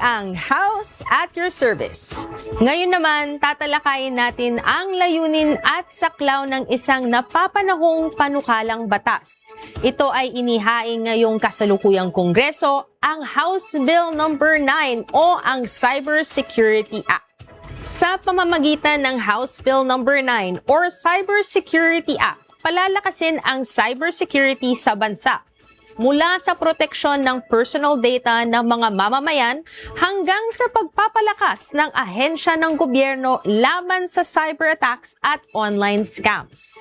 ang House at Your Service. Ngayon naman, tatalakayin natin ang layunin at saklaw ng isang napapanahong panukalang batas. Ito ay inihaing ngayong kasalukuyang Kongreso, ang House Bill No. 9 o ang Cybersecurity Act. Sa pamamagitan ng House Bill No. 9 or Cybersecurity Act, palalakasin ang cybersecurity sa bansa. Mula sa proteksyon ng personal data ng mga mamamayan hanggang sa pagpapalakas ng ahensya ng gobyerno laban sa cyber attacks at online scams.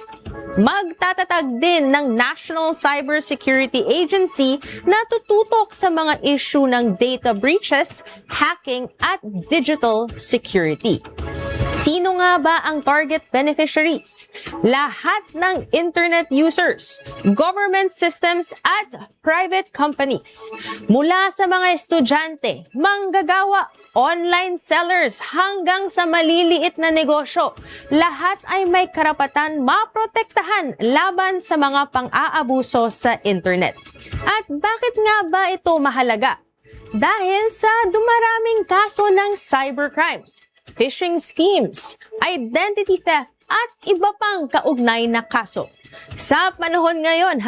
Magtatatag din ng National Cybersecurity Agency na tututok sa mga issue ng data breaches, hacking at digital security. Sino nga ba ang target beneficiaries? Lahat ng internet users, government systems at private companies. Mula sa mga estudyante, manggagawa, online sellers hanggang sa maliliit na negosyo, lahat ay may karapatan maprotektahan laban sa mga pang-aabuso sa internet. At bakit nga ba ito mahalaga? Dahil sa dumaraming kaso ng cybercrimes, phishing schemes, identity theft, at iba pang kaugnay na kaso. Sa panahon ngayon,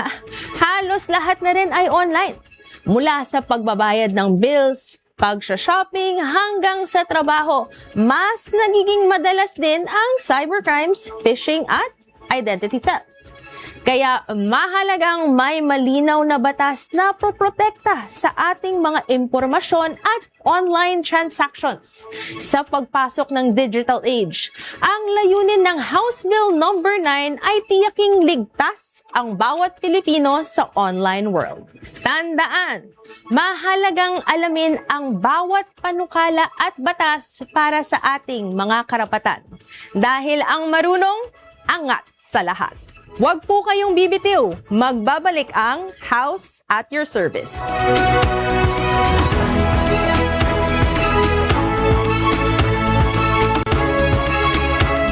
halos lahat na rin ay online. Mula sa pagbabayad ng bills, pagsha-shopping hanggang sa trabaho, mas nagiging madalas din ang cybercrimes, phishing at identity theft. Kaya mahalagang may malinaw na batas na poprotekta sa ating mga impormasyon at online transactions. Sa pagpasok ng digital age, ang layunin ng House Bill No. 9 ay tiyaking ligtas ang bawat Pilipino sa online world. Tandaan, mahalagang alamin ang bawat panukala at batas para sa ating mga karapatan. Dahil ang marunong, angat sa lahat. Huwag po kayong bibitiw. Magbabalik ang House at Your Service.